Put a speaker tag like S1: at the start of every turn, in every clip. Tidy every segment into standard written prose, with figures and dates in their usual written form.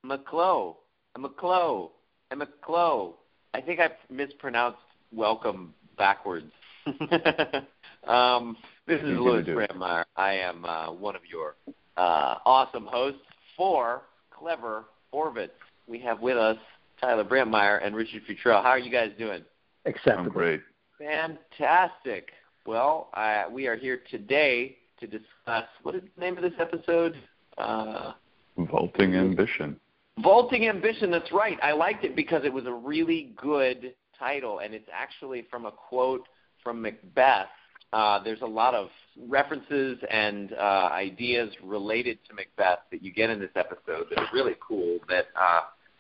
S1: McClough. I think I've mispronounced welcome backwards. This is Louis Brandmeier. I am one of your awesome hosts for Clever Orbits. We have with us Tyler Brandmeier and Richard Futrell. How are you guys doing?
S2: Acceptable.
S3: I'm great.
S1: Fantastic. Well, we are here today to discuss, what is the name of this episode?
S3: Vaulting Ambition.
S1: Vaulting Ambition, that's right. I liked it because it was a really good title, and it's actually from a quote from Macbeth. There's a lot of references and ideas related to Macbeth that you get in this episode that are really cool that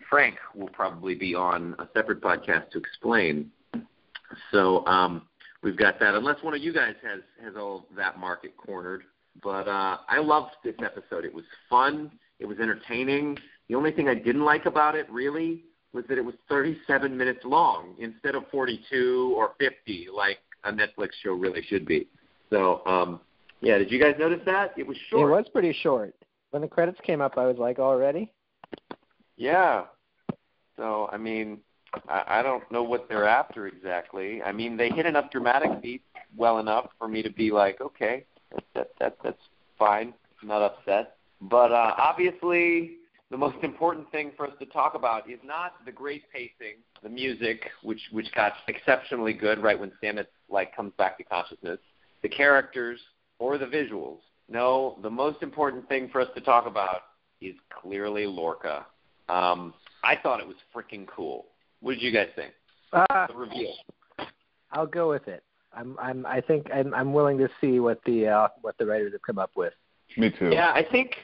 S1: Frank will probably be on a separate podcast to explain. So we've got that, unless one of you guys has all that market cornered. But I loved this episode. It was fun. It was entertaining. The only thing I didn't like about it, really, was that it was 37 minutes long instead of 42 or 50 like a Netflix show really should be. So, yeah, did you guys notice that? It was short.
S2: It was pretty short. When the credits came up, I was like, already?
S1: Yeah. So, I mean, I don't know what they're after exactly. I mean, they hit enough dramatic beats well enough for me to be like, okay, that's fine. I'm not upset. But obviously, the most important thing for us to talk about is not the great pacing, the music, which got exceptionally good right when Stamets comes back to consciousness, the characters, or the visuals. No, the most important thing for us to talk about is clearly Lorca. I thought it was freaking cool. What did you guys think? The reveal.
S2: I'll go with it. I think I'm willing to see what the writers have come up with.
S3: Me too.
S1: Yeah, I think.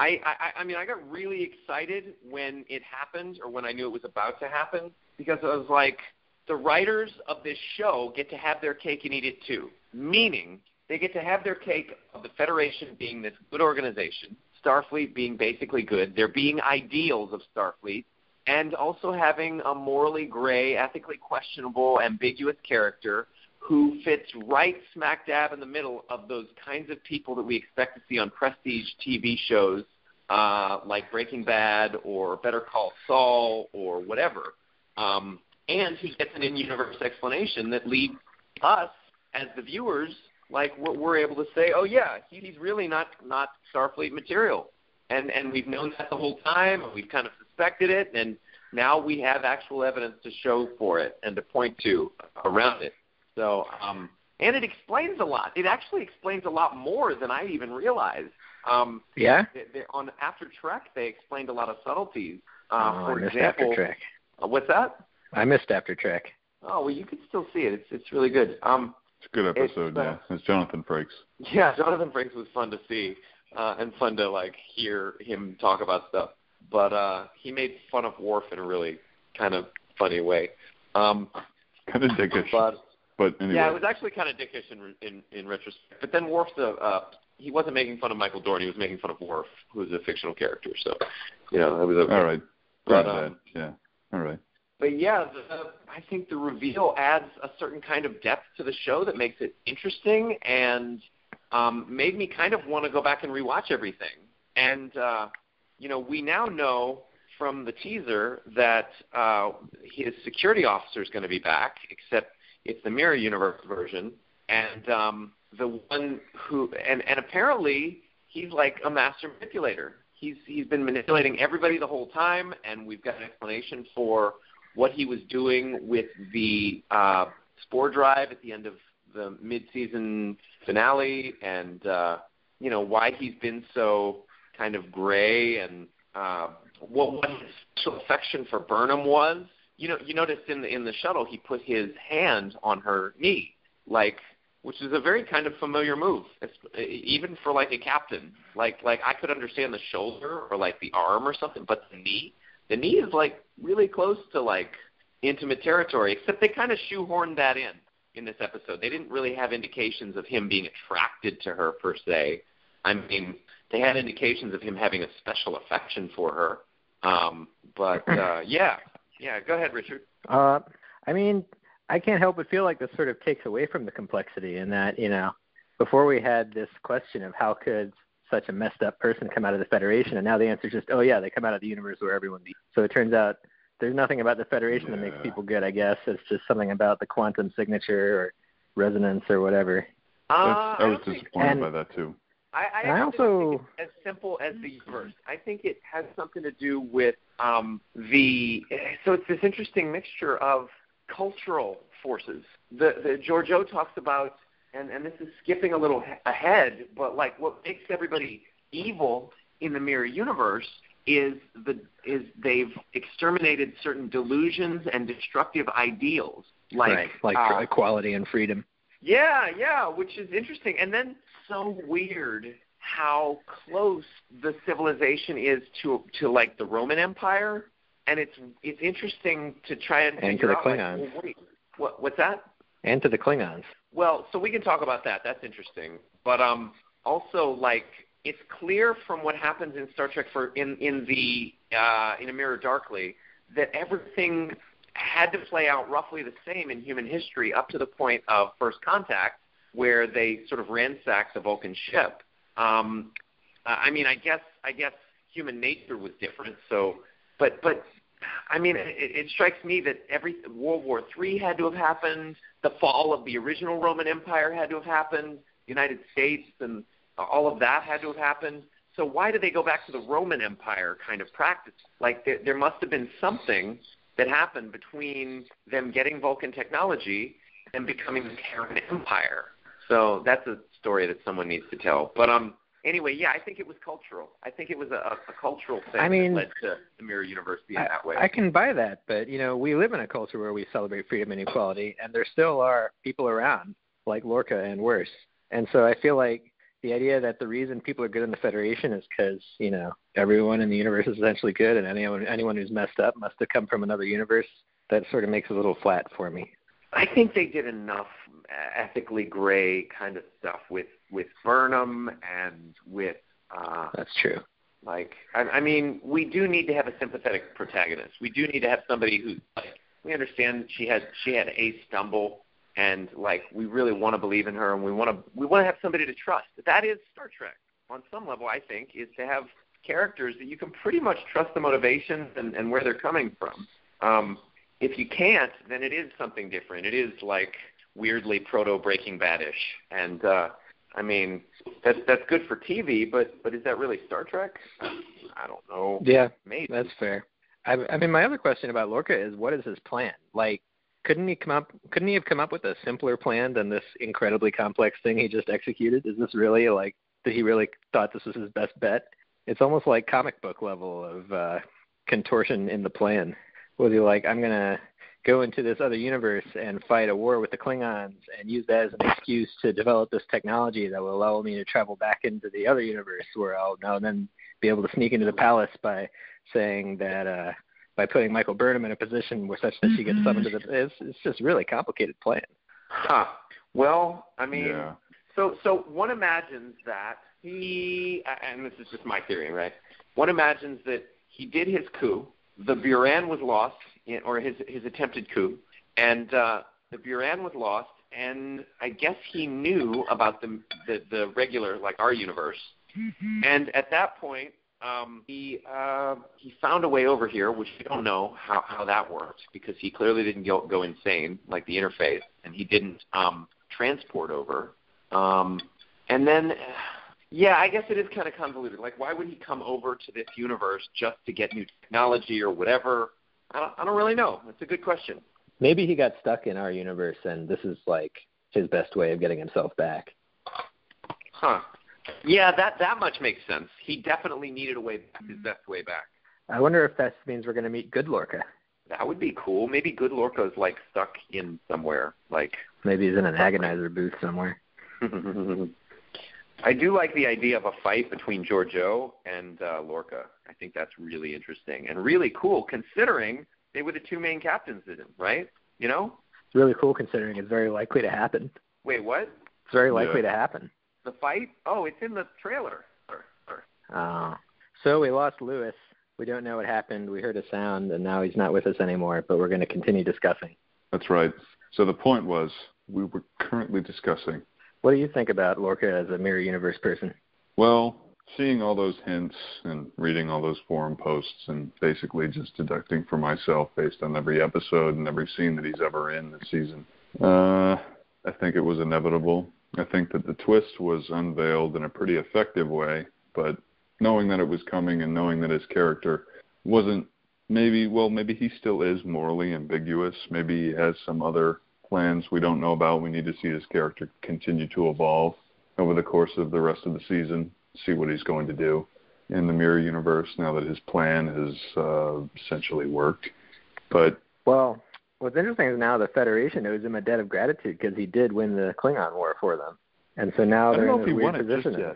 S1: I mean, I got really excited when it happened, or when I knew it was about to happen, because I was like, the writers of this show get to have their cake and eat it too. Meaning, they get to have their cake of the Federation being this good organization, Starfleet being basically good, there being ideals of Starfleet, and also having a morally gray, ethically questionable, ambiguous character who fits right smack dab in the middle of those kinds of people that we expect to see on prestige TV shows like Breaking Bad or Better Call Saul or whatever, and who gets an in-universe explanation that leads us as the viewers, like we're able to say, oh yeah, he's really not Starfleet material, and we've known that the whole time, and we've kind of suspected it, and now we have actual evidence to show for it and to point to around it. So, and it explains a lot. It actually explains a lot more than I even realized.
S2: Yeah?
S1: On After Trek, they explained a lot of subtleties.
S2: I missed After Trek.
S1: What's that?
S2: I missed After Trek.
S1: Oh, well, you can still see it. It's really good.
S3: It's a good episode, yeah. It's Jonathan Frakes.
S1: Yeah, Jonathan Frakes was fun to see and fun to, hear him talk about stuff. But he made fun of Worf in a really kind of funny way.
S3: Kind of dickish. But anyway.
S1: Yeah, it was actually kind of dickish in retrospect. But then Worf's he wasn't making fun of Michael Dorn. He was making fun of Worf, who's a fictional character. So, it was okay.
S3: All right. But, yeah. All right.
S1: But yeah, I think the reveal adds a certain kind of depth to the show that makes it interesting and made me kind of want to go back and rewatch everything. And, we now know from the teaser that his security officer is going to be back, except it's the Mirror Universe version, and the one who and apparently he's like a master manipulator. He's been manipulating everybody the whole time, and we've got an explanation for what he was doing with the spore drive at the end of the mid-season finale, and why he's been so kind of gray, and what his special affection for Burnham was. You noticed in the shuttle he put his hand on her knee, which is a very kind of familiar move, even for a captain. Like I could understand the shoulder or the arm or something, but the knee is really close to intimate territory. Except they kind of shoehorned that in this episode. They didn't really have indications of him being attracted to her per se. I mean, they had indications of him having a special affection for her. But yeah. Yeah, go ahead, Richard.
S2: I mean, I can't help but feel like this sort of takes away from the complexity in that, before we had this question of how could such a messed up person come out of the Federation? And now the answer is just, oh yeah, they come out of the universe where everyone be. So it turns out there's nothing about the Federation that makes people good, I guess. It's just something about the quantum signature or resonance or whatever.
S3: I was disappointed by that too.
S1: I also don't think it's as simple as the universe. I think it has something to do with so it's this interesting mixture of cultural forces. The Giorgio talks about, and this is skipping a little ahead, but like what makes everybody evil in the mirror universe is they've exterminated certain delusions and destructive ideals, like
S2: equality and freedom.
S1: Yeah, which is interesting. And then so weird how close the civilization is to like the Roman Empire, and it's interesting to try and figure out.
S2: And to the Klingons.
S1: Like, well, wait, what's that?
S2: And to the Klingons. Well,
S1: so we can talk about that. That's interesting. But also, like, it's clear from what happens in Star Trek in A Mirror Darkly that everything had to play out roughly the same in human history up to the point of First Contact, where they sort of ransacked the Vulcan ship. I mean, I guess human nature was different. So, but I mean, it strikes me that World War III had to have happened. The fall of the original Roman Empire had to have happened. The United States and all of that had to have happened. So why did they go back to the Roman Empire kind of practice? Like there must have been something that happened between them getting Vulcan technology and becoming the Terran Empire. So that's a story that someone needs to tell. But anyway, yeah, I think it was cultural. I think it was a cultural thing that led to the Mirror Universe being that way.
S2: I can buy that, but, we live in a culture where we celebrate freedom and equality, and there still are people around, like Lorca and worse. And so I feel like the idea that the reason people are good in the Federation is because, everyone in the universe is essentially good, and anyone who's messed up must have come from another universe, that sort of makes it a little flat for me.
S1: I think they did enough ethically gray kind of stuff with Burnham and with
S2: that's true.
S1: Like, I mean, we do need to have a sympathetic protagonist. We do need to have somebody who, like, we understand she had a stumble, and like we really want to believe in her, and we want to have somebody to trust. That is Star Trek on some level. I think is to have characters that you can pretty much trust the motivations and where they're coming from. If you can't, then it is something different. It is like weirdly proto-Breaking Bad-ish. And, I mean, that's good for TV, but is that really Star Trek? I don't know.
S2: Yeah,
S1: maybe.
S2: That's fair. I mean, my other question about Lorca is, what is his plan? Like, couldn't he have come up with a simpler plan than this incredibly complex thing he just executed? Is this really, like, that he really thought this was his best bet? It's almost like comic book level of contortion in the plan. Was he like, I'm going to go into this other universe and fight a war with the Klingons and use that as an excuse to develop this technology that will allow me to travel back into the other universe where I'll now then be able to sneak into the palace by saying that by putting Michael Burnham in a position where such that she gets summoned to the it's just a really complicated plan.
S1: Huh. Well, I mean, so one imagines that he, and this is just my theory, right? One imagines that he did his coup. The Buran was lost, or his attempted coup, and the Buran was lost, and I guess he knew about the regular, like our universe, and at that point, he found a way over here, which we don't know how that worked, because he clearly didn't go insane, like the interface, and he didn't transport over, and then. Yeah, I guess it is kind of convoluted. Like, why would he come over to this universe just to get new technology or whatever? I don't really know. It's a good question.
S2: Maybe he got stuck in our universe, and this is, like, his best way of getting himself back.
S1: Huh. Yeah, that much makes sense. He definitely needed a way back, his best way back.
S2: I wonder if that means we're going to meet Good Lorca.
S1: That would be cool. Maybe Good Lorca's, like, stuck in somewhere. Like,
S2: maybe he's in an agonizer booth somewhere.
S1: I do like the idea of a fight between Giorgio and Lorca. I think that's really interesting and really cool, considering they were the two main captains in it, right? It's
S2: really cool considering it's very likely to happen.
S1: Wait, what?
S2: It's very likely to happen.
S1: The fight? Oh, it's in the trailer.
S2: So we lost Lewis. We don't know what happened. We heard a sound, and now he's not with us anymore, but we're going to continue discussing.
S3: That's right. So the point was, we were currently discussing.
S2: What do you think about Lorca as a mirror universe person?
S3: Well, seeing all those hints and reading all those forum posts and basically just deducting for myself based on every episode and every scene that he's ever in this season, I think it was inevitable. I think that the twist was unveiled in a pretty effective way, but knowing that it was coming and knowing that his character wasn't maybe he still is morally ambiguous. Maybe he has some other plans we don't know about. We need to see his character continue to evolve over the course of the rest of the season, see what he's going to do in the mirror universe now that his plan has essentially worked. But
S2: well, what's interesting is now the Federation owes him a debt of gratitude because he did win the Klingon War for them, and so now they're in this weird position.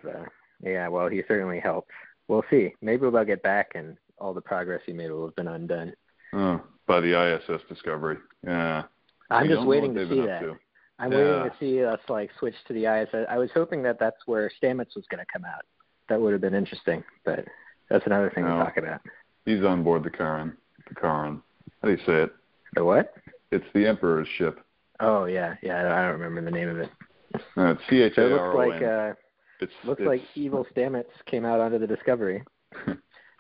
S2: Yeah, well, he certainly helped. We'll see. Maybe they'll get back, and all the progress he made will have been undone.
S3: Oh, by the ISS Discovery. Yeah.
S2: I'm just waiting to see that. I'm waiting to see us switch to the ISS. I was hoping that that's where Stamets was going to come out. That would have been interesting, but that's another thing to talk about.
S3: He's on board the Charon. How do you say it?
S2: The what?
S3: It's the Emperor's ship.
S2: Oh yeah. I don't remember the name of it.
S3: It's CHARON.
S2: So it looks like evil Stamets came out onto the Discovery,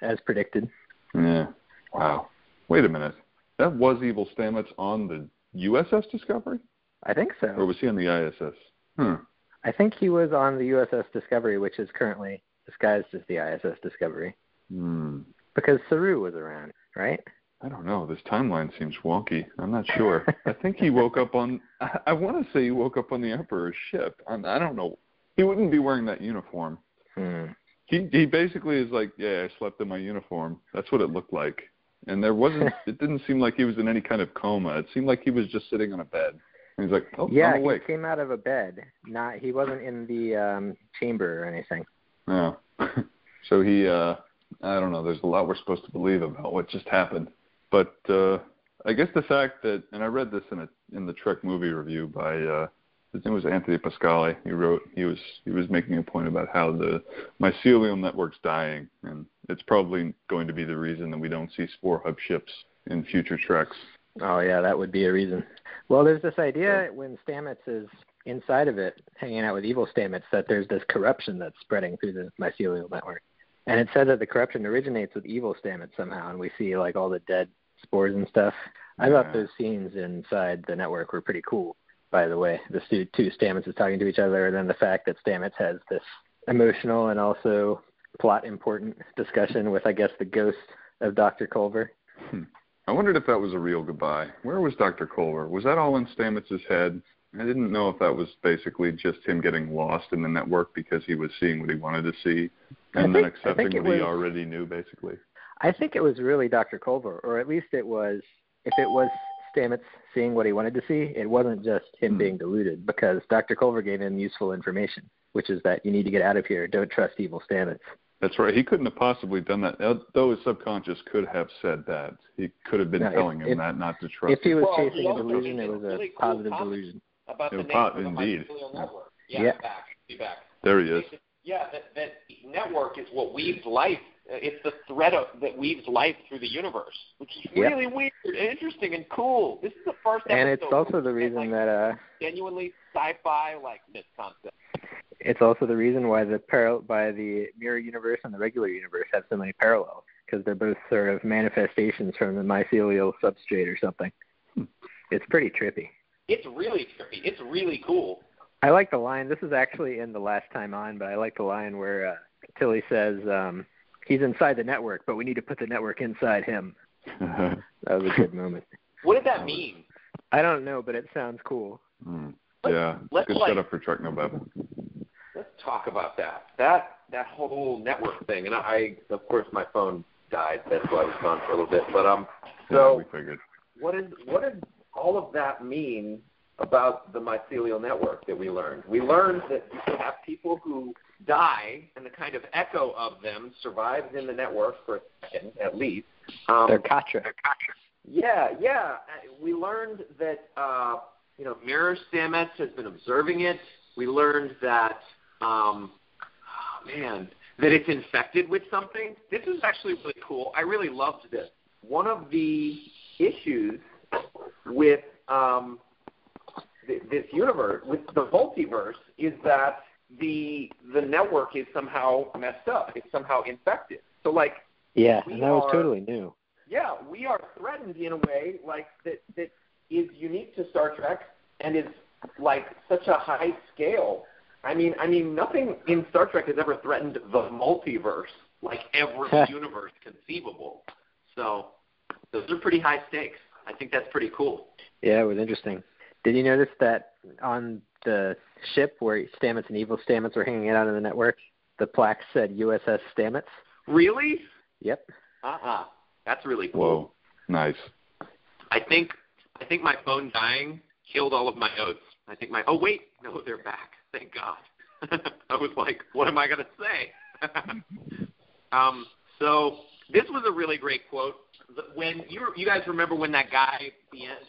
S2: as predicted.
S3: Yeah. Wow. Wait a minute. That was evil Stamets on the USS Discovery?
S2: I think so.
S3: Or was he on the ISS?
S2: I think he was on the USS Discovery, which is currently disguised as the ISS Discovery. Because Saru was around, right?
S3: I don't know. This timeline seems wonky. I'm not sure. I think he woke up on... I want to say he woke up on the Emperor's ship. I don't know. He wouldn't be wearing that uniform. He basically is like, yeah, I slept in my uniform. That's what it looked like. And there wasn't... it didn't seem like he was in any kind of coma. It seemed like he was just sitting on a bed. And he's like, oh, I'm awake.
S2: He came out of a bed. He wasn't in the chamber or anything.
S3: No. So he... I don't know. There's a lot we're supposed to believe about what just happened. But I guess the fact that, and I read this in the Trek movie review by his name was Anthony Pascale. He was making a point about how the mycelial network's dying, and it's probably going to be the reason that we don't see Spore Hub ships in future Treks.
S2: Oh yeah, that would be a reason. Well, there's this idea when Stamets is inside of it, hanging out with evil Stamets, that there's this corruption that's spreading through the mycelial network. And it said that the corruption originates with evil Stamets somehow, and we see all the dead spores and stuff. I thought those scenes inside the network were pretty cool, by the way. The two Stamets is talking to each other, and then the fact that Stamets has this emotional and also plot important discussion with, I guess, the ghost of Dr. Culver.
S3: I wondered if that was a real goodbye. Where was Dr. Culver? Was that all in Stamets' head? I didn't know if that was basically just him getting lost in the network because he was seeing what he wanted to see and then accepting what he already knew, basically.
S2: I think it was really Dr. Culver, or at least it was, if it was Stamets seeing what he wanted to see, it wasn't just him being deluded, because Dr. Culver gave him useful information, which is that you need to get out of here. Don't trust evil Stamets.
S3: That's right. He couldn't have possibly done that, though his subconscious could have said that. He could have been telling him that not to trust him.
S2: If he was chasing a delusion, it was a positive delusion.
S1: About the name of the mycelial network. Yeah. Back.
S3: There he is.
S1: Yeah, that network is what weaves life. It's the thread that weaves life through the universe, which is really weird and interesting and cool. This is the first episode.
S2: And it's also the reason that
S1: genuinely sci-fi this concept.
S2: It's also the reason why the mirror universe and the regular universe have so many parallels, because they're both sort of manifestations from the mycelial substrate or something. It's pretty trippy.
S1: It's really trippy. It's really cool.
S2: I like the line. This is actually in The Last Time On, but I like the line where Tilly says, he's inside the network, but we need to put the network inside him. That was a good moment.
S1: What did that mean?
S2: I don't know, but it sounds cool.
S3: Yeah, good setup for Trek November.
S1: Let's talk about that. That whole network thing. And of course, my phone died. That's why I was gone for a little bit. But so
S3: we figured.
S1: What does all of that mean about the mycelial network that we learned? We learned that you have people who die, and the kind of echo of them survives in the network for a second, at least.
S2: They're Katra.
S1: Yeah. We learned that, Mirror Stamets has been observing it. We learned that, that it's infected with something. This is actually really cool. I really loved this. One of the issues with this universe, with the multiverse, is that the network is somehow messed up. It's somehow infected. So, like,
S2: yeah, and that was totally new.
S1: Yeah, we are threatened in a way like that is unique to Star Trek and is like such a high scale. I mean, nothing in Star Trek has ever threatened the multiverse, like every universe conceivable. So those are pretty high stakes. I think that's pretty cool.
S2: Yeah, it was interesting. Did you notice that on the ship where Stamets and Evil Stamets were hanging out on the network, the plaque said USS Stamets?
S1: Really?
S2: Yep.
S1: That's really cool.
S3: Whoa, nice.
S1: I think my phone dying killed all of my notes. Oh wait, no, they're back. Thank God. I was like, what am I going to say? So this was a really great quote. When you guys remember when that guy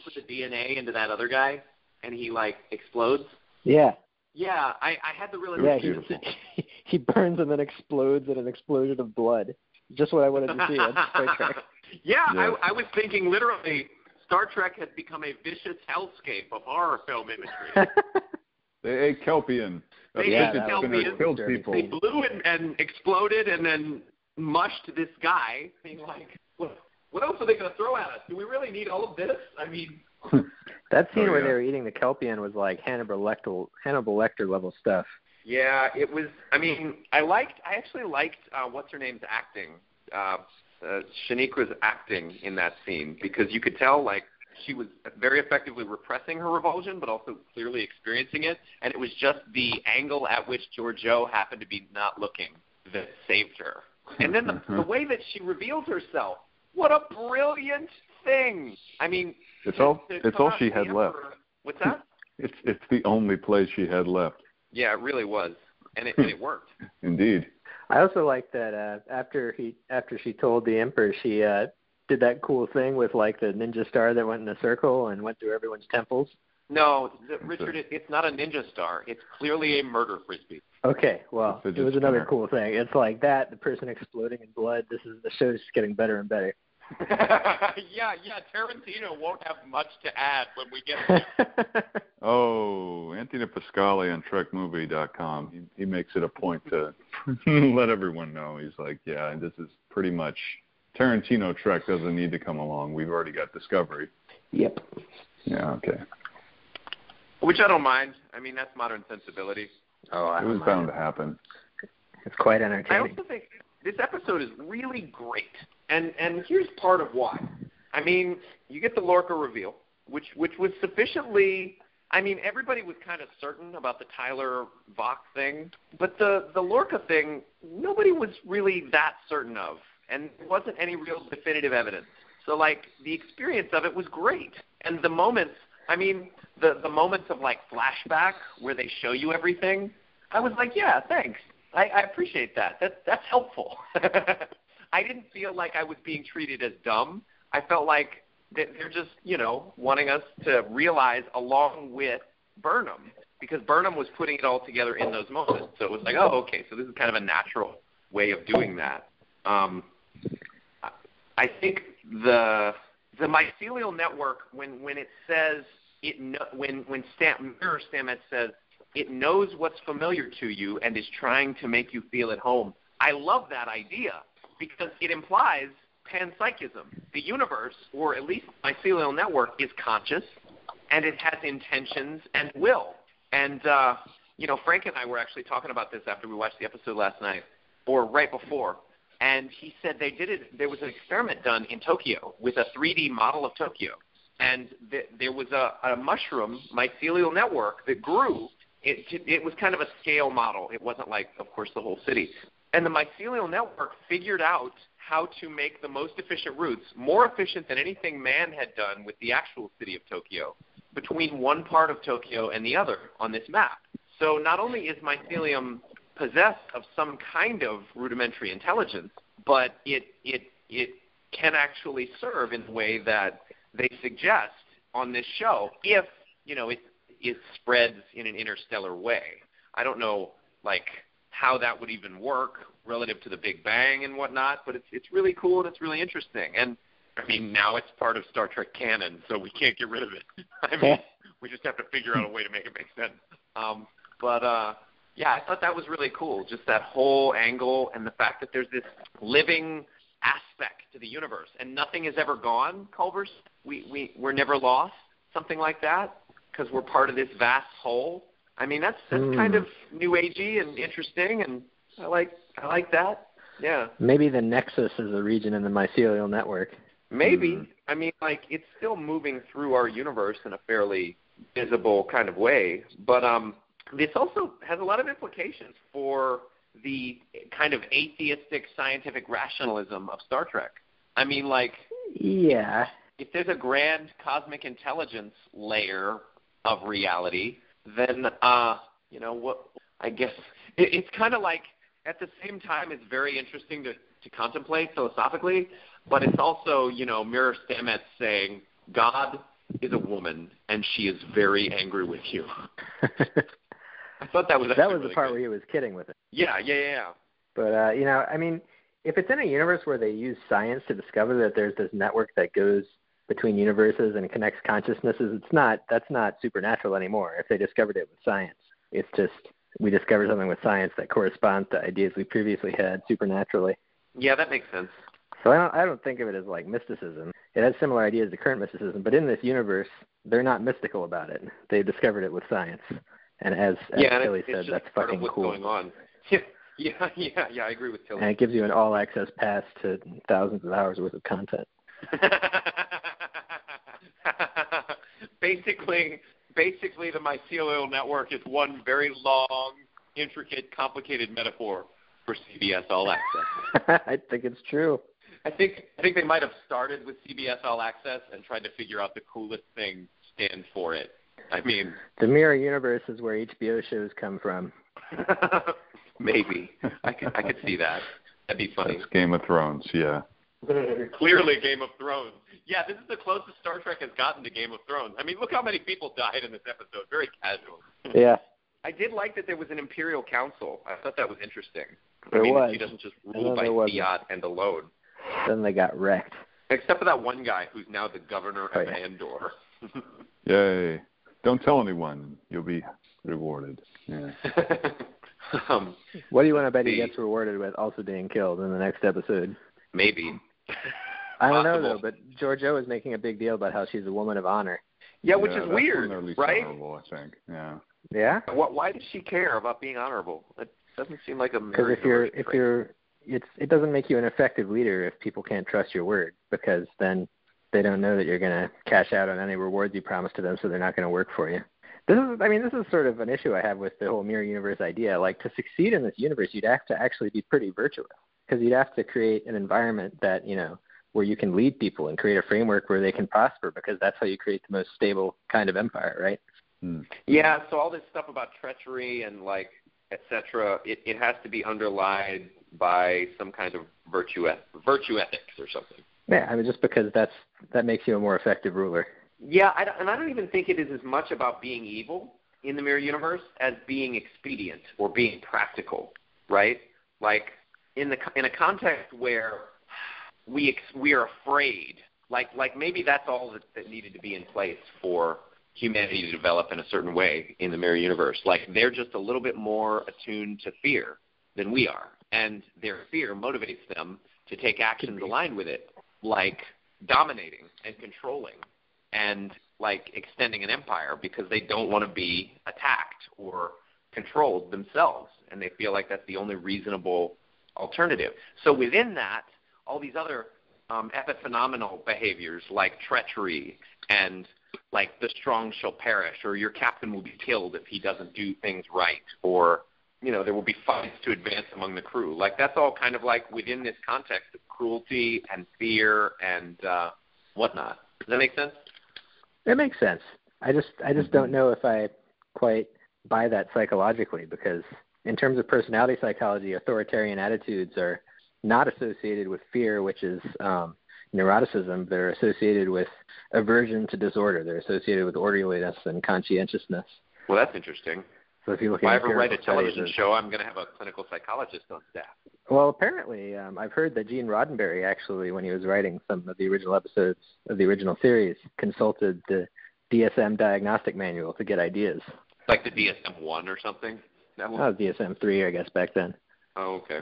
S1: put the DNA into that other guy and he like explodes?
S2: Yeah.
S1: Yeah, I had the realization.
S2: Yeah, he burns and then explodes in an explosion of blood. Just what I wanted to see on Star Trek.
S1: Yeah. I was thinking literally Star Trek has become a vicious hellscape of horror film imagery.
S3: They ate Kelpian.
S1: They ate Kelpian.
S3: Killed people.
S1: They blew it and exploded and then mushed this guy, being like, what else are they going to throw at us? Do we really need all of this? I mean...
S2: That scene where they were eating the Kelpian was like Hannibal Lecter level stuff.
S1: Yeah, it was. I mean, I actually liked what's her name's acting. Shaniqua's acting in that scene, because you could tell like she was very effectively repressing her revulsion, but also clearly experiencing it. And it was just the angle at which Georgiou happened to be not looking that saved her. And then the way that she revealed herself. What a brilliant thing! I mean,
S3: it's all she had left.
S1: What's that?
S3: It's the only place she had left.
S1: Yeah, it really was, and it worked.
S3: Indeed.
S2: I also like that after she told the Emperor, she did that cool thing with like the ninja star that went in a circle and went through everyone's temples.
S1: No, Richard, it's not a ninja star. It's clearly a murder frisbee.
S2: Okay, well, it was another cool thing. It's like that, the person exploding in blood. The show's getting better and better.
S1: yeah, Tarantino won't have much to add when we get there.
S3: Oh, Anthony Pascali on TrekMovie.com. He makes it a point to let everyone know. He's like, yeah, this is pretty much Tarantino Trek doesn't need to come along. We've already got Discovery.
S2: Yep.
S3: Yeah, okay.
S1: Which I don't mind. I mean, that's modern sensibility.
S2: Oh,
S3: it was bound to happen.
S2: It's quite entertaining.
S1: I also think this episode is really great, and here's part of why. I mean, you get the Lorca reveal, which was sufficiently. I mean, everybody was kind of certain about the Tyler Vox thing, but the Lorca thing, nobody was really that certain of, and there wasn't any real definitive evidence. So, like, the experience of it was great, and the moments. I mean, the moments of like flashback where they show you everything. I was like, yeah, thanks. I appreciate that. That's helpful. I didn't feel like I was being treated as dumb. I felt like they're just, wanting us to realize along with Burnham, because Burnham was putting it all together in those moments. So it was like, oh, okay, so this is kind of a natural way of doing that. I think the mycelial network, when it says when Mirror Stamets says it knows what's familiar to you and is trying to make you feel at home. I love that idea because it implies panpsychism. The universe, or at least mycelial network, is conscious and it has intentions and will. And Frank and I were actually talking about this after we watched the episode last night, or right before. And he said they did it. There was an experiment done in Tokyo with a 3D model of Tokyo, and there was a mushroom mycelial network that grew. It was kind of a scale model. It wasn't like, of course, the whole city. And the mycelial network figured out how to make the most efficient routes, more efficient than anything man had done with the actual city of Tokyo, between one part of Tokyo and the other on this map. So not only is mycelium possessed of some kind of rudimentary intelligence, but it can actually serve in the way that they suggest on this show if, it spreads in an interstellar way. I don't know, how that would even work relative to the Big Bang and whatnot, but it's really cool and it's really interesting. And, I mean, now it's part of Star Trek canon, so we can't get rid of it. I mean, we just have to figure out a way to make it make sense. But Yeah, I thought that was really cool, just that whole angle and the fact that there's this living aspect to the universe, and nothing is ever gone, Culver's. We're never lost, something like that, because we're part of this vast whole. I mean, that's kind of new agey and interesting, and I like that. Yeah.
S2: Maybe the nexus is a region in the mycelial network.
S1: Maybe. I mean, like, it's still moving through our universe in a fairly visible kind of way, but this also has a lot of implications for the kind of atheistic scientific rationalism of Star Trek. I mean, like,
S2: yeah,
S1: if there's a grand cosmic intelligence layer of reality, then, you know, what? I guess it's kind of like, at the same time, it's very interesting to contemplate philosophically, but it's also, you know, Mirror Stamets saying, God is a woman, and she is very angry with you. I thought that was
S2: the part
S1: good.
S2: where he was kidding with it.
S1: Yeah.
S2: But, you know, I mean, if it's in a universe where they use science to discover that there's this network that goes between universes and connects consciousnesses, that's not supernatural anymore if they discovered it with science. It's just we discovered something with science that corresponds to ideas we previously had supernaturally.
S1: Yeah, that makes sense.
S2: So I don't think of it as like mysticism. It has similar ideas to current mysticism, but in this universe, they're not mystical about it. They've discovered it with science. And as Tilly said, that's fucking
S1: what's
S2: cool.
S1: Going on. Yeah, I agree with Tilly.
S2: And it gives you an all-access pass to thousands of hours worth of content.
S1: Basically, the mycelial network is one very long, intricate, complicated metaphor for CBS All Access.
S2: I think it's true.
S1: I think they might have started with CBS All Access and tried to figure out the coolest thing to stand for it. I mean,
S2: the mirror universe is where HBO shows come from.
S1: Maybe I could see that. That'd be funny.
S3: That's Game of Thrones, yeah.
S1: Clearly, Game of Thrones. Yeah, this is the closest Star Trek has gotten to Game of Thrones. I mean, look how many people died in this episode. Very casual.
S2: Yeah.
S1: I did like that there was an Imperial Council. I thought that was interesting.
S2: Was.
S1: She doesn't just rule by fiat and alone.
S2: Then they got wrecked.
S1: Except for that one guy who's now the governor of Andor.
S3: Yay. Don't tell anyone. You'll be rewarded. Yeah.
S2: What do you want to bet he gets rewarded with also being killed in the next episode?
S1: Maybe.
S2: I don't know, though, but Georgiou is making a big deal about how she's a woman of honor.
S1: Yeah, which is weird, right?
S3: Honorable, I think. Yeah.
S2: Yeah?
S1: Why does she care about being honorable? It doesn't seem like a
S2: because it doesn't make you an effective leader if people can't trust your word, because then they don't know that you're going to cash out on any rewards you promise to them, so they're not going to work for you. This is sort of an issue I have with the whole mirror universe idea. Like, to succeed in this universe, you'd have to actually be pretty virtuous, because you'd have to create an environment that, you know, where you can lead people and create a framework where they can prosper, because that's how you create the most stable kind of empire, right?
S1: Yeah, so all this stuff about treachery and, like, et cetera, it has to be underlined by some kind of virtue ethics or something.
S2: Yeah, I mean, just because that makes you a more effective ruler.
S1: Yeah, I don't even think it is as much about being evil in the mirror universe as being expedient or being practical, right? Like, in a context where we are afraid, like maybe that's all that needed to be in place for humanity to develop in a certain way in the mirror universe. Like, they're just a little bit more attuned to fear than we are, and their fear motivates them to take actions aligned with it, like dominating and controlling and, like, extending an empire, because they don't want to be attacked or controlled themselves, and they feel like that's the only reasonable alternative. So within that, all these other epiphenomenal behaviors like treachery and, like, the strong shall perish, or your captain will be killed if he doesn't do things right, or, you know, there will be fights to advance among the crew. Like, that's all kind of like within this context of cruelty and fear and whatnot. Does that make sense?
S2: It makes sense. I just don't know if I quite buy that psychologically, because in terms of personality psychology, authoritarian attitudes are not associated with fear, which is neuroticism. They're associated with aversion to disorder. They're associated with orderliness and conscientiousness.
S1: Well, that's interesting.
S2: So if you look
S1: if I ever write a television show, I'm going to have a clinical psychologist on staff.
S2: Well, apparently, I've heard that Gene Roddenberry actually, when he was writing some of the original episodes of the original series, consulted the DSM diagnostic manual to get ideas.
S1: Like the DSM-1 or something?
S2: That was DSM-3, I guess, back then.
S1: Oh, okay.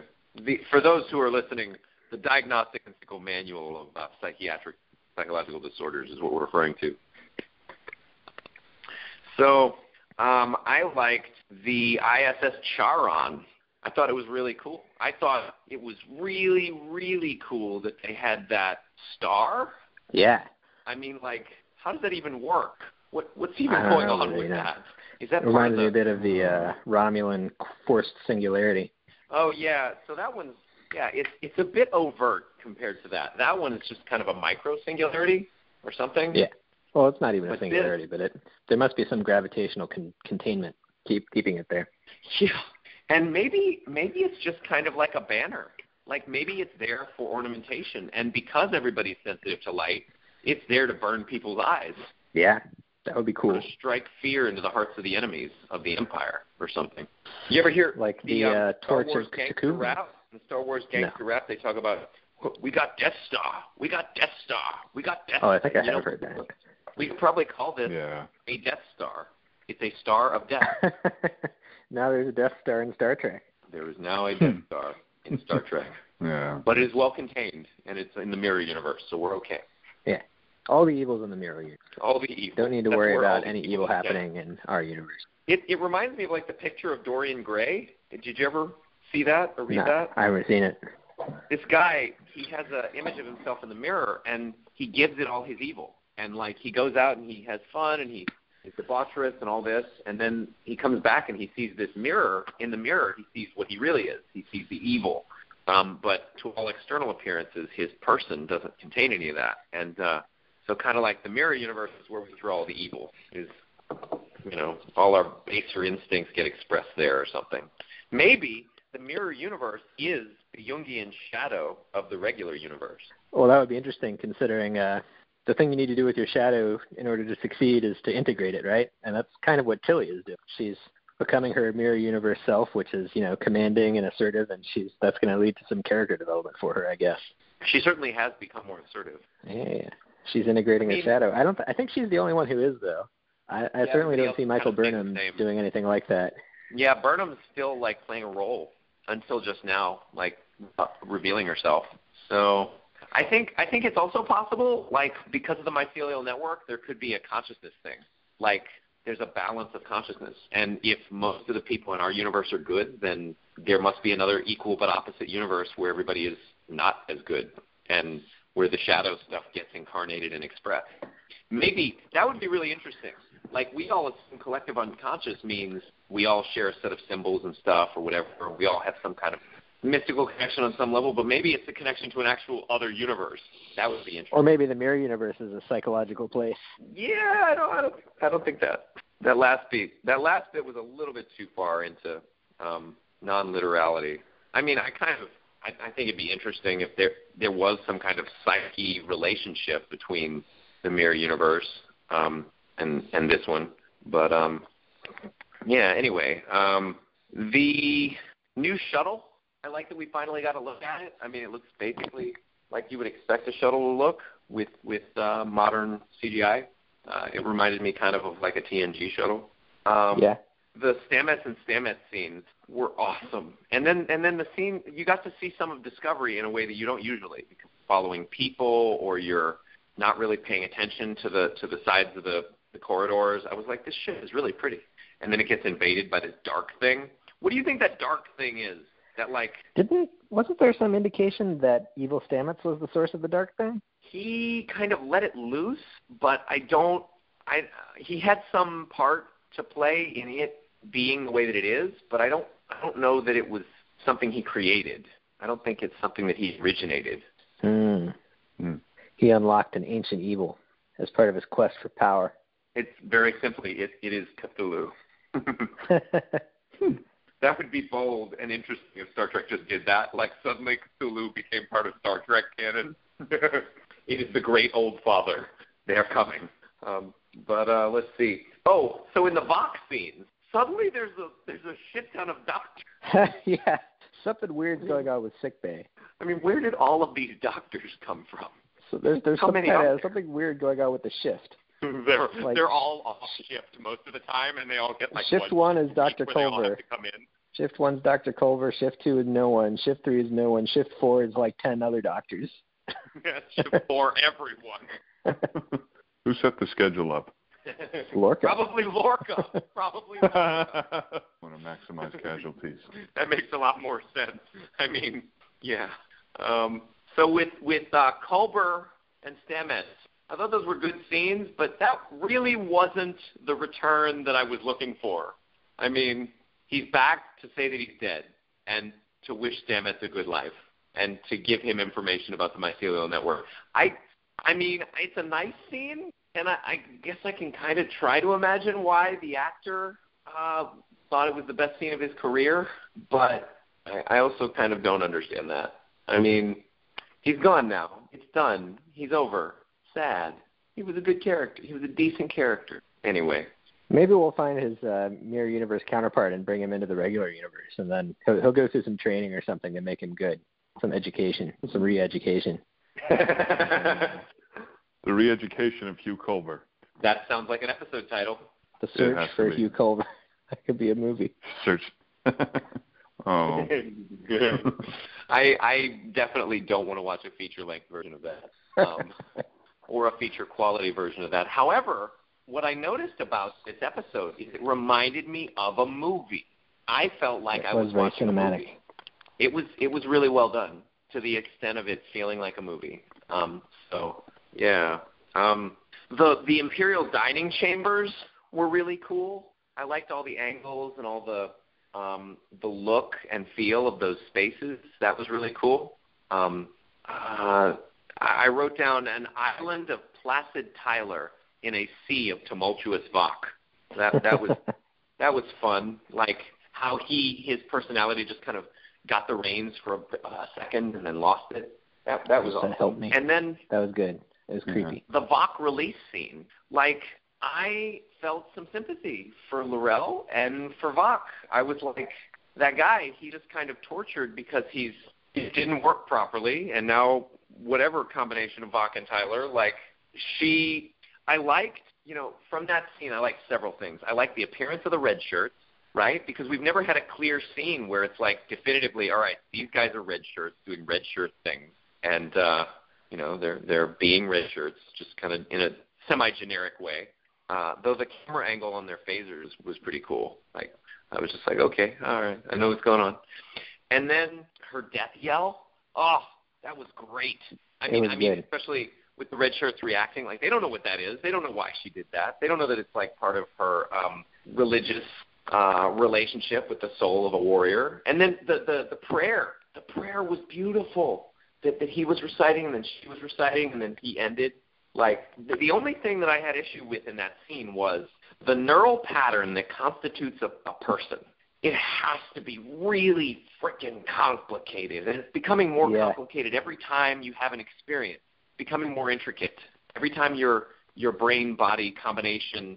S1: For those who are listening, the Diagnostic and Statistical Manual of Psychological Disorders is what we're referring to. So I liked the ISS Charon. I thought it was really cool. I thought it was really, really cool that they had that star.
S2: Yeah.
S1: I mean, like, how does that even work? What's even going on with that? Is that
S2: it reminds me a bit of the Romulan forced singularity.
S1: Oh, yeah. So that one's, it's a bit overt compared to that. That one is just kind of a micro singularity or something.
S2: Yeah. Well, it's not even a singularity, but there must be some gravitational containment keeping it there.
S1: Yeah. And maybe it's just kind of like a banner. Like maybe it's there for ornamentation. And because everybody's sensitive to light, it's there to burn people's eyes.
S2: Yeah. That would be cool.
S1: To strike fear into the hearts of the enemies of the Empire or something. You ever hear
S2: like the
S1: Star
S2: torch
S1: Wars
S2: of
S1: gangster rap? In Star Wars gangster rap, they talk about, we got Death Star, we got Death Star, we got Death Star.
S2: Oh, I think I have heard that.
S1: We could probably call this a Death Star. It's a star of death.
S2: Now there's a Death Star in Star Trek.
S1: There is now a Death Star in Star Trek.
S3: Yeah.
S1: But it is well contained, and it's in the mirror universe, so we're okay.
S2: Yeah. All the evil's in the mirror universe.
S1: All the evil.
S2: Don't need to worry about any evil happening in our universe.
S1: It reminds me of like the picture of Dorian Gray. Did you ever see that or read that?
S2: I haven't seen it.
S1: This guy, he has an image of himself in the mirror, and he gives it all his evil. And like he goes out and he has fun and he's debaucherous and all this, and then he comes back and he sees this mirror. In the mirror, he sees what he really is. He sees the evil. But to all external appearances, his person doesn't contain any of that. And so kind of like the mirror universe is where we throw all the evil. Is, all our baser instincts get expressed there or something. Maybe the mirror universe is the Jungian shadow of the regular universe.
S2: Well, that would be interesting considering the thing you need to do with your shadow in order to succeed is to integrate it, right? And that's kind of what Tilly is doing. She's becoming her mirror universe self, which is, commanding and assertive, and that's going to lead to some character development for her, I guess.
S1: She certainly has become more assertive.
S2: Yeah. She's integrating her shadow. I think she's the only one who is, though. I certainly don't see Michael Burnham doing anything like that. Yeah,
S1: Burnham's still like playing a role until just now, like revealing herself. So I think it's also possible, like because of the mycelial network, there could be a consciousness thing. Like there's a balance of consciousness, and if most of the people in our universe are good, then there must be another equal but opposite universe where everybody is not as good, and where the shadow stuff gets incarnated and expressed. Maybe that would be really interesting. Like we all assume collective unconscious means we all share a set of symbols and stuff or whatever. Or we all have some kind of mystical connection on some level, but maybe it's a connection to an actual other universe. That would be interesting.
S2: Or maybe the mirror universe is a psychological place.
S1: Yeah, I don't think that. That last bit was a little bit too far into non-literality. I mean, I think it'd be interesting if there was some kind of psyche relationship between the mirror universe and this one. But anyway, the new shuttle, I like that we finally got a look at it. I mean, it looks basically like you would expect a shuttle to look with modern CGI. It reminded me kind of like a TNG shuttle.
S2: Yeah.
S1: The Stamets and Stamets scenes were awesome. And then the scene, you got to see some of Discovery in a way that you don't usually, because following people or you're not really paying attention to the sides of the corridors. I was like, this shit is really pretty. And then it gets invaded by this dark thing. What do you think that dark thing is? That like
S2: wasn't there some indication that evil Stamets was the source of the dark thing?
S1: He kind of let it loose, but he had some part to play in it being the way that it is, but I don't know that it was something he created. I don't think it's something that he originated.
S2: He unlocked an ancient evil as part of his quest for power.
S1: It's very simply, it is Cthulhu. That would be bold and interesting if Star Trek just did that. Like suddenly Cthulhu became part of Star Trek canon. It is the great old father. They're coming. But let's see. Oh, so in the Vox scenes, suddenly there's a shit ton of doctors.
S2: Yeah, something weird's going on with sickbay.
S1: I mean, where did all of these doctors come from?
S2: So there's something weird going on with the shift.
S1: they're all off shift most of the time, and they all get like
S2: shift one is Dr.
S1: Culver. They all
S2: Culver.
S1: have to come in.
S2: Shift 1's Dr. Culver. Shift 2 is no one. Shift 3 is no one. Shift 4 is like 10 other doctors.
S1: Yeah, shift 4, everyone.
S3: Who set the schedule up?
S2: Lorca.
S1: Probably Lorca.
S3: Want to maximize casualties.
S1: That makes a lot more sense. I mean, yeah. So with Culber and Stamets, I thought those were good scenes, but that really wasn't the return that I was looking for. I mean, he's back to say that he's dead and to wish Stamets a good life and to give him information about the mycelial network. I mean, it's a nice scene, and I guess I can kind of try to imagine why the actor thought it was the best scene of his career, but I also kind of don't understand that. I mean, he's gone now. It's done. He's over. Sad. He was a good character. He was a decent character. Anyway.
S2: Maybe we'll find his mirror universe counterpart and bring him into the regular universe, and then he'll go through some training or something to make him good. Some education, some re-education.
S3: The re-education of Hugh Culver.
S1: That sounds like an episode title.
S2: The Search for Hugh Culver. That could be a movie.
S3: Search. Oh.
S1: I definitely don't want to watch a feature-length version of that, or a feature-quality version of that. However, what I noticed about this episode is it reminded me of a movie. I felt like I was watching a movie. It was really well done to the extent of it feeling like a movie. So yeah, the Imperial dining chambers were really cool. I liked all the angles and all the look and feel of those spaces. That was really cool. I wrote down an island of placid Tyler in a sea of tumultuous Vok. That was fun. Like how his personality just kind of got the reins for a second and then lost it. That was awesome.
S2: That helped me.
S1: And then
S2: that was good. It was creepy.
S1: The Vok release scene. Like I felt some sympathy for L'Rell and for Vok. I was like, that guy, he just kind of tortured because it didn't work properly, and now whatever combination of Vok and Tyler, like I liked, from that scene, I liked several things. I liked the appearance of the red shirts, right? Because we've never had a clear scene where it's like definitively, all right, these guys are red shirts doing red shirt things, and they're being red shirts, just kind of in a semi-generic way. Though the camera angle on their phasers was pretty cool. Like I was just like, okay, all right, I know what's going on. And then her death yell, that was great. I mean, especially with the red shirts reacting, like they don't know what that is. They don't know why she did that. They don't know that it's like part of her religious relationship with the soul of a warrior. And then the prayer was beautiful that he was reciting and then she was reciting and then he ended. Like the only thing that I had issue with in that scene was the neural pattern that constitutes a person. It has to be really freaking complicated, and it's becoming more complicated every time you have an experience. Becoming more intricate every time your brain-body combination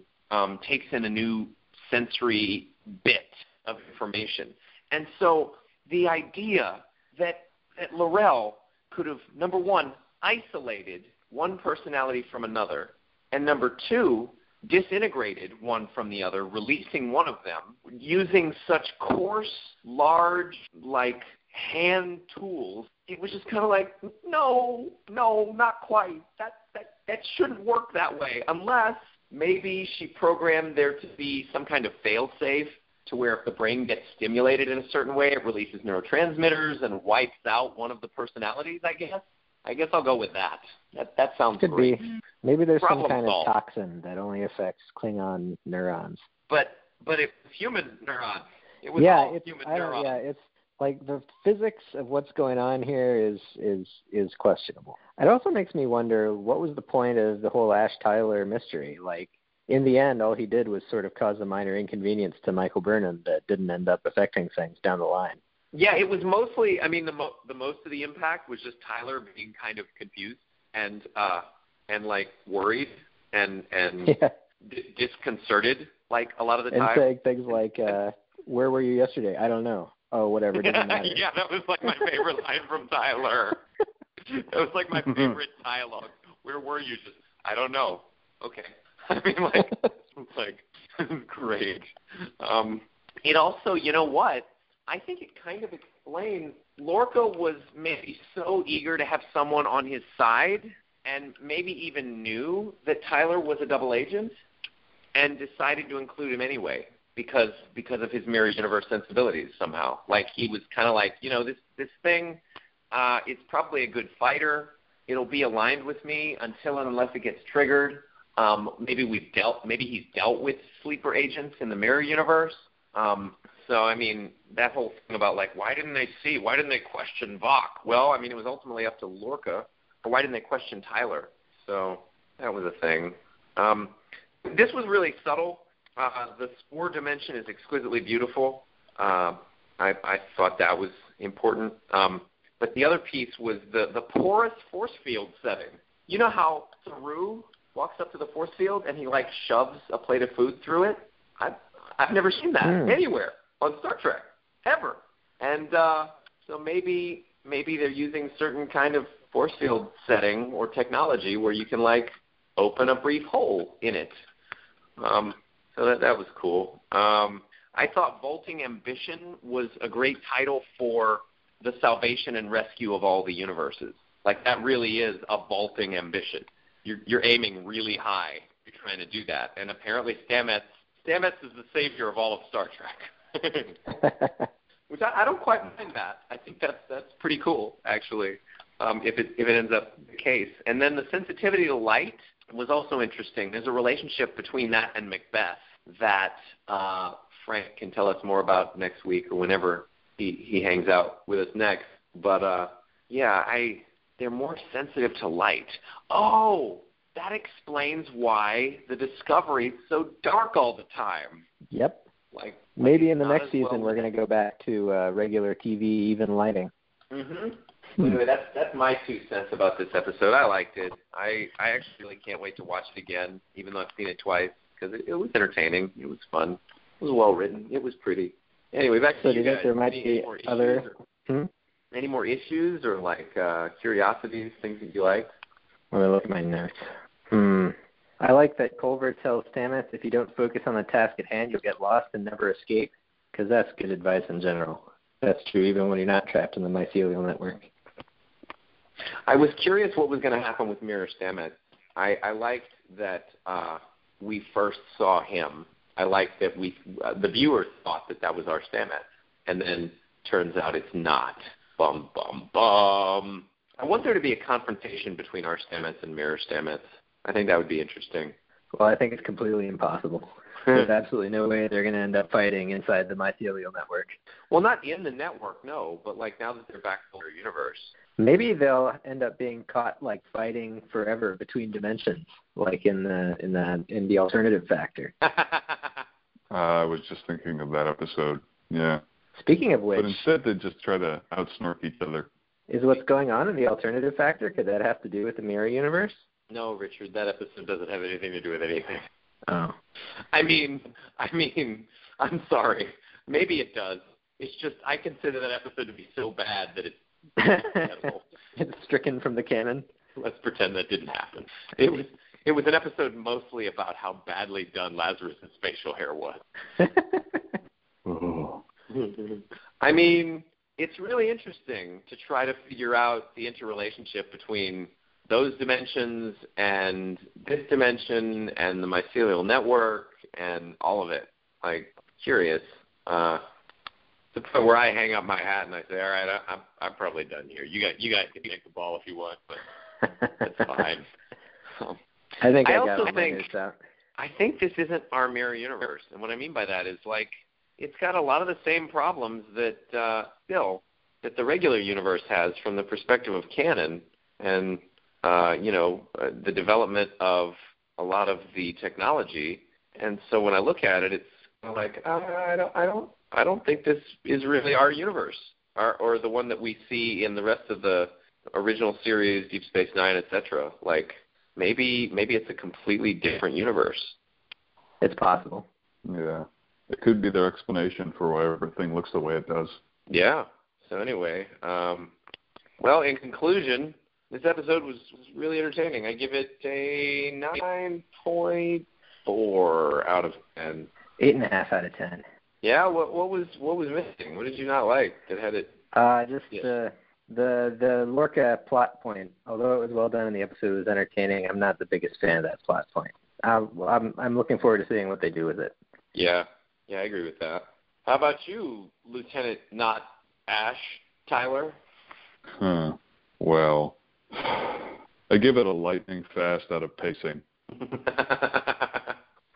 S1: takes in a new sensory bit of information. And so the idea that L'Rell could have, number one, isolated one personality from another, and number two, disintegrated one from the other, releasing one of them, using such coarse, large, like hand tools, it was just kind of like, no, not quite. That shouldn't work that way, unless maybe she programmed there to be some kind of fail-safe to where if the brain gets stimulated in a certain way, it releases neurotransmitters and wipes out one of the personalities, I guess I'll go with that. That sounds
S2: Could
S1: great.
S2: be. Maybe there's
S1: Problem
S2: some kind
S1: solved.
S2: of toxin that only affects Klingon neurons.
S1: But it's human neurons. It was all human neurons.
S2: Yeah, it's like the physics of what's going on here is questionable. It also makes me wonder what was the point of the whole Ash Tyler mystery. Like in the end, all he did was sort of cause a minor inconvenience to Michael Burnham that didn't end up affecting things down the line.
S1: Yeah, it was mostly. I mean, the most of the impact was just Tyler being kind of confused and like worried and disconcerted, like a lot of the time.
S2: And saying things like, "Where were you yesterday? I don't know. Oh, whatever. Doesn't matter."
S1: Yeah, that was like my favorite line from Tyler. That was like my favorite dialogue. Where were you? Just I don't know. Okay. I mean, like great. It also, you know what? I think it kind of explains Lorca was maybe so eager to have someone on his side and maybe even knew that Tyler was a double agent and decided to include him anyway because of his mirror universe sensibilities somehow. Like he was kind of like, this thing, it's probably a good fighter. It'll be aligned with me until and unless it gets triggered. Maybe he's dealt with sleeper agents in the mirror universe. So, I mean, that whole thing about, like, why didn't they question Vok? Well, I mean, it was ultimately up to Lorca. Or why didn't they question Tyler? So that was a thing. This was really subtle. The spore dimension is exquisitely beautiful. I thought that was important. But the other piece was the porous force field setting. You know how Saru walks up to the force field and he, like, shoves a plate of food through it? I've never seen that anywhere on Star Trek, ever. And so maybe they're using certain kind of force field setting or technology where you can, like, open a brief hole in it. So that was cool. I thought Vaulting Ambition was a great title for the salvation and rescue of all the universes. Like, that really is a vaulting ambition. You're aiming really high. You're trying to do that. And apparently Stamets is the savior of all of Star Trek. Which I don't quite mind that. I think that's pretty cool, actually, if it ends up the case. And then the sensitivity to light was also interesting. There's a relationship between that and Macbeth that Frank can tell us more about next week or whenever he hangs out with us next. But, they're more sensitive to light. Oh, that explains why the Discovery is so dark all the time.
S2: Yep. Maybe in the next season we're going to go back to regular TV, even lighting.
S1: Mm-hmm. Anyway, that's my 2 cents about this episode. I liked it. I actually really can't wait to watch it again, even though I've seen it twice, because it was entertaining. It was fun. It was well written. It was pretty. Anyway, back to you guys. So do you think there might be other... Any more issues or, like, curiosities, things that you liked?
S2: Let me look at my notes. I like that Culver tells Stamets if you don't focus on the task at hand, you'll get lost and never escape, because that's good advice in general. That's true even when you're not trapped in the mycelial network.
S1: I was curious what was going to happen with Mirror Stamets. I liked that we first saw him. I liked that the viewers thought that was our Stamets, and then turns out it's not. Bum, bum, bum. I want there to be a confrontation between our Stamets and Mirror Stamets. I think that would be interesting.
S2: Well, I think it's completely impossible. There's absolutely no way they're going to end up fighting inside the mycelial network.
S1: Well, not in the network, no, but, like, now that they're back in their universe.
S2: Maybe they'll end up being caught, like, fighting forever between dimensions, like in the alternative factor.
S3: I was just thinking of that episode. Yeah.
S2: Speaking of which...
S3: But instead they just try to outsnort each other.
S2: Is what's going on in the alternative factor, could that have to do with the mirror universe?
S1: No, Richard, that episode doesn't have anything to do with anything.
S2: Oh.
S1: I mean, I'm sorry. Maybe it does. It's just I consider that episode to be so bad that it's
S2: it's stricken from the canon.
S1: Let's pretend that didn't happen. It was an episode mostly about how badly done Lazarus' facial hair was.
S3: Oh.
S1: I mean, it's really interesting to try to figure out the interrelationship between those dimensions and this dimension and the mycelial network and all of it. Like, curious. To the point where I hang up my hat and I say, all right, I'm probably done here. You guys can take the ball if you want, but that's fine.
S2: I think
S1: I think this isn't our mirror universe. And what I mean by that is, like, it's got a lot of the same problems that that the regular universe has from the perspective of canon and the development of a lot of the technology. And so when I look at it, it's like I don't think this is really our universe, or the one that we see in the rest of the original series, Deep Space Nine, etc. Like maybe it's a completely different universe.
S2: It's possible.
S3: Yeah. It could be their explanation for why everything looks the way it does.
S1: Yeah. So anyway, well, in conclusion, this episode was really entertaining. I give it a 9.5 4 out of 10.
S2: 8.5 out of 10.
S1: Yeah, what was missing? What did you not like that had it?
S2: The Lorca plot point. Although it was well done and the episode was entertaining, I'm not the biggest fan of that plot point. I'm looking forward to seeing what they do with it.
S1: Yeah, I agree with that. How about you, Lieutenant Not Ash Tyler?
S3: Well, I give it a lightning fast out of pacing.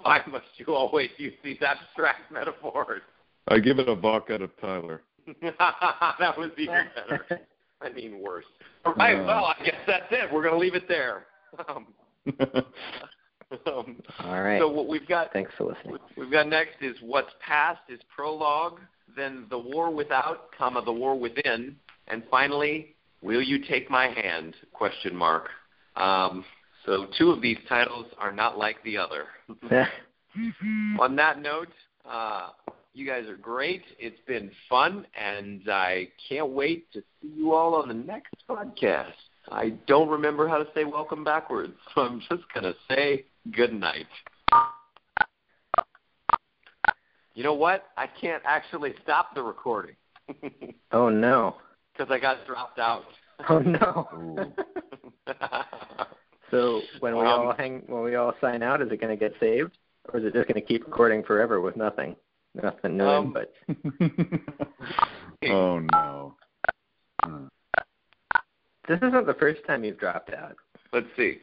S1: Why must you always use these abstract metaphors?
S3: I give it a buck out of Tyler.
S1: That was even better. I mean, worse. All right, well, I guess that's it. We're going to leave it there.
S2: All right.
S1: So what we've got.
S2: Thanks for listening.
S1: We've got next is What's Past is prologue, then The War Without, The War Within, and finally, Will You Take My Hand? ? So 2 of these titles are not like the other. On that note, you guys are great. It's been fun, and I can't wait to see you all on the next podcast. I don't remember how to say welcome backwards, so I'm just going to say good night. You know what? I can't actually stop the recording.
S2: Oh, no.
S1: Because I got dropped out.
S2: Oh, no. So when we all sign out, is it going to get saved, or is it just going to keep recording forever with nothing new input?
S3: Oh no!
S2: This isn't the first time you've dropped out.
S1: Let's see.